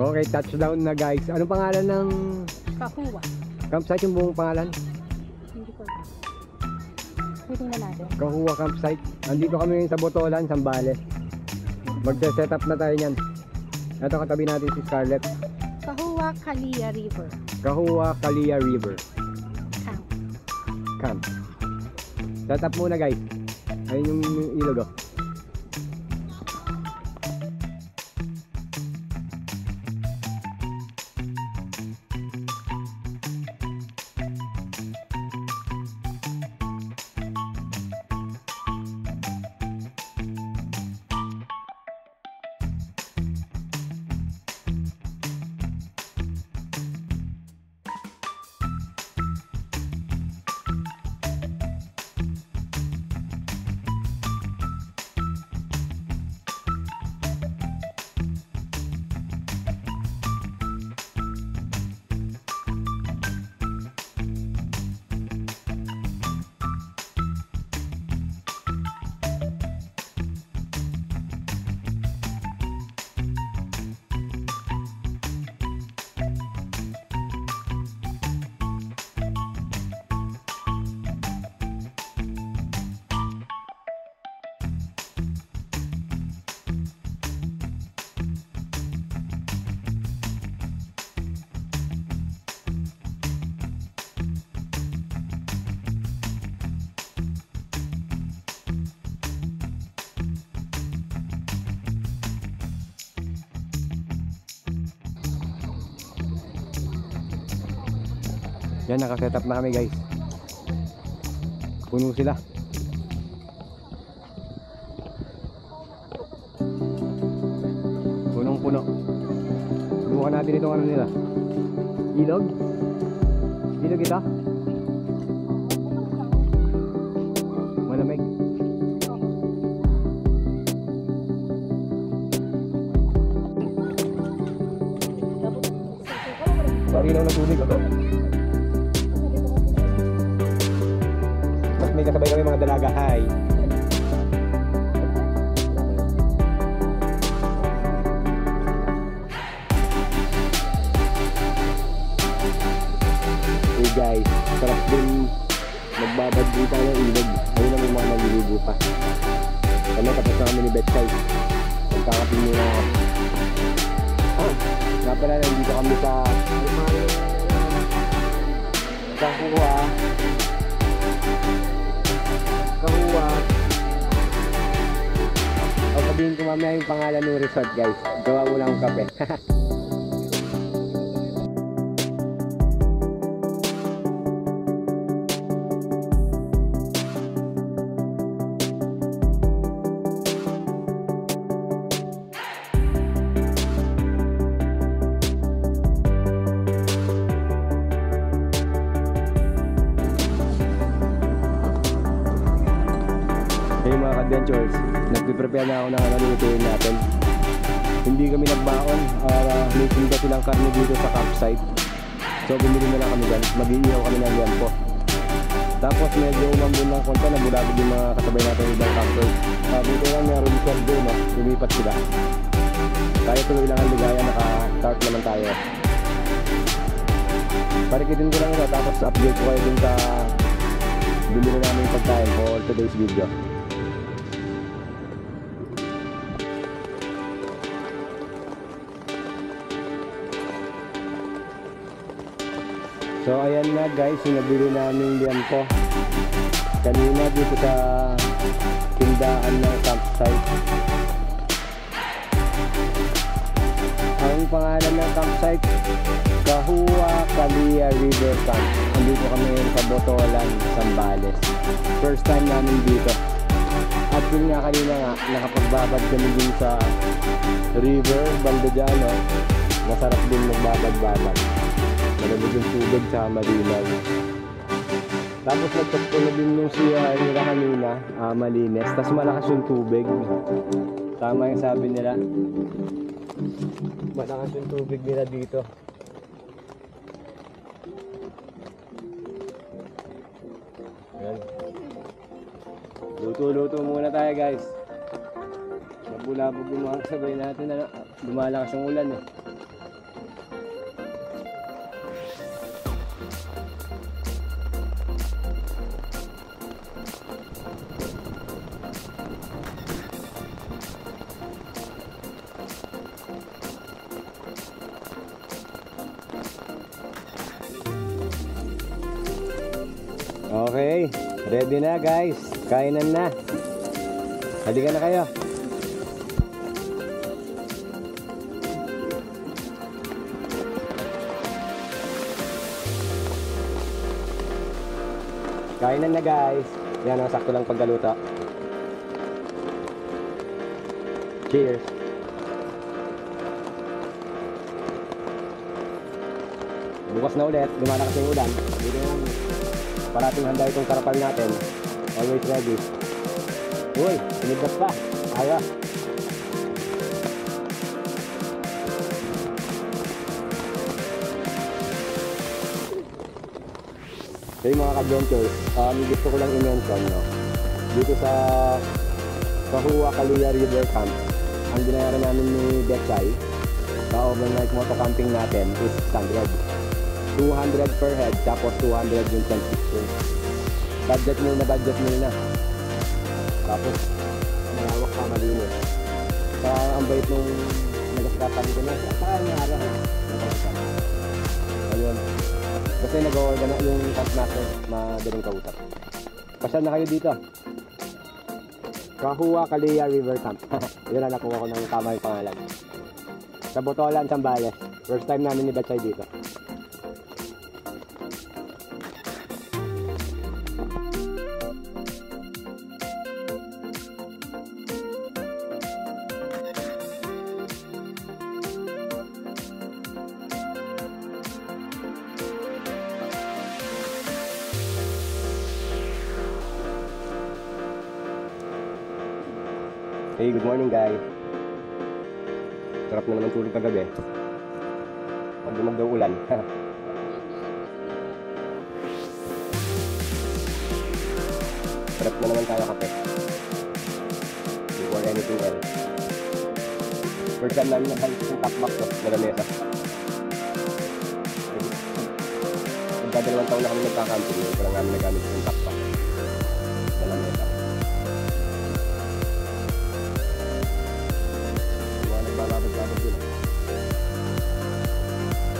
Okay, touchdown na guys. Anong pangalan ng Kahuwa. campsite, yung buong pangalan? Hindi ko alam. Titingnan natin. Kahuwa Campsite. Andito kami ngayon sa Botolan, Zambales. Magse-set up na tayo niyan. Ito katabi natin si Scarlett. Kahuwa Kalia River Kahuwa Kalia River Camp. Camp. Set up muna guys. Ayun yung ilog oh. Yan, nakaset up na kami guys. Puno sila. Punong puno. Subukan natin itong ano nila. Ilog? Ilog ito? Malamig. Parilaw ng tubig ako. May kasabay kami mga dalaga. Hi. Hey guys, sarap din magbabadli tayo ng ilog. Ayun na may mga naliligo pa. Kami tapos na kami ni Betsay. Magkakapin muna ako. Nga pala, nandito kami sa Kahuwa o sabihin ko mamaya yung pangalan ng resort guys. Gawa mo lang ang kape. Hey mga ka-adventurers, nagpiprepare na ako ng lulutuin natin. Hindi kami nagbaon, may tinda silang karne dito sa campsite. So bumili na lang kami dyan, mag-iihaw kami ng liampo. Tapos medyo umambun ng konti, nabulabog yung mga kasabay natin ibang campers. Dito lang meron yung servo, no? Lumipat sila. Tayo tuloy lang ang ligaya, naka-start naman tayo. Parikitin ko lang ito, tapos update ko kayo dun sa binili namin yung pagkain for today's video. So ayan na guys, yung nabili namin liampo kanina dito sa tindahan ng campsite. Ang pangalan ng campsite, Kahuwa Kalia River Camp. Andito kami sa Botolan, Zambales. First time namin dito. At yun nga kanina nga, nakapagbabad kami din sa river, banda dyan, no? Masarap din magbabad-babad. Malamig yung tubig sa malinaw. Tapos nagtagpo na din yung siya nila kanina, malinis. Tapos malakas yung tubig. Tama yung sabi nila. Malakas yung tubig nila dito. Ayan. Luto-luto muna tayo guys. Nabulabog yung mga sabay natin na lumalakas yung ulan eh. Ready na guys, kainan na. Halika na kayo. Kainan na guys. Yan ang sakto lang paggaluto. Cheers. Bukas na ulit, lumalakas yung ulan. Dito yung parating handa itong karapal natin. Always ready. Uy, sinigdas pa. Ayos. So yung mga ka-adventures, gusto ko lang i-mention, no? Dito sa Kahua Kalia River Camp, ang binayaran namin ni Desai sa overnight moto camping natin is 100. 200 per head, tapos 200 yung transition. Budget mo na. Tapos, malawak pa, malinis. Ang bait nung nagaskapan ko na, saka yung araw. Ayun. Kasi nag-organize yung camp master, madaling kausap. Pasal na kayo dito. Kahua Kalia River Camp. Yun na, nakuha ko ng tama yung pangalan. Sa Botolan, Zambales. First time namin ni Batsay dito. Hey, good morning guys. Sarap na naman tulog kagabi. Pag dumag daw ulan. Sarap na naman tayo kape. Before anything else. First time namin nakalit yung top box na lamesa. Magdadalawang taon na kami nagkakamping. Hindi ko lang namin nagamit yung top box na lamesa. Babad din.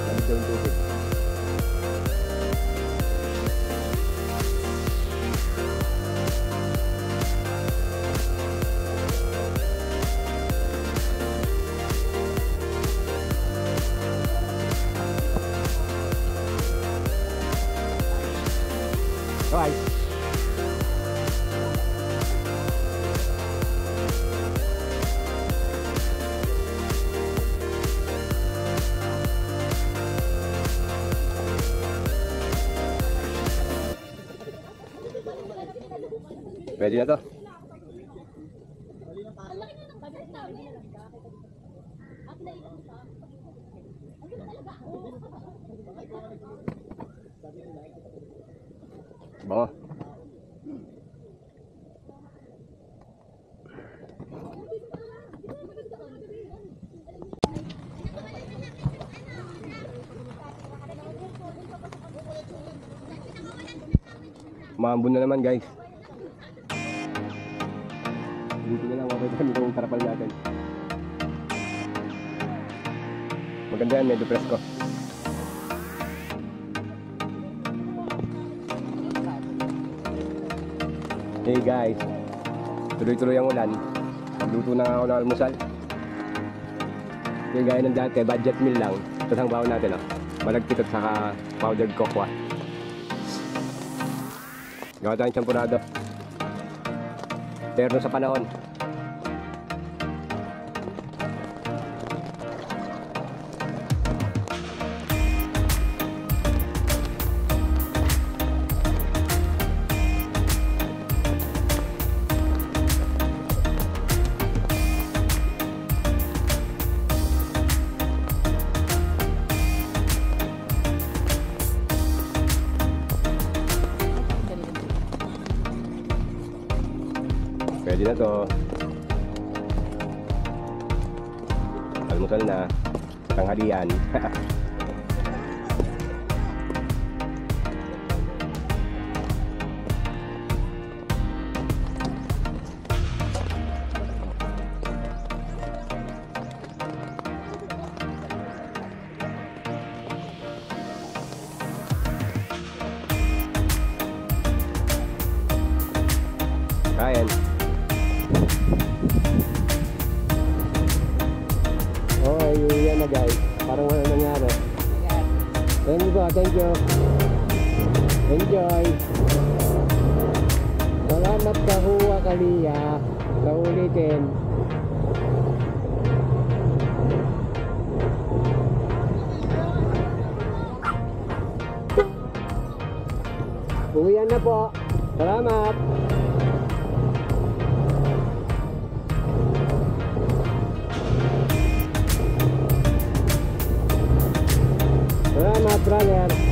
Lamig daw yung tubig. Alright. Pwede na to. Bango. Maambon na naman guys. Dito na lang ako itong karapal natin. Maganda yan, medyo presko. Hey guys, tuloy-tuloy ang ulan. Nagluto na ako ng almusal. Yung gaya ng dati, budget meal lang. Ito ang baon natin, oh. Malagkit at saka powdered cocoa. Gawa tayong champurado. Pero sa panahon. Pwede na to. Almusal na. Tanghalian. guys. Parang wala nangyari. Thank you po, thank you. Enjoy. Salamat Kahuwa Kalia. Sa ulitin. Uwian na po. Salamat. Salamat, brother.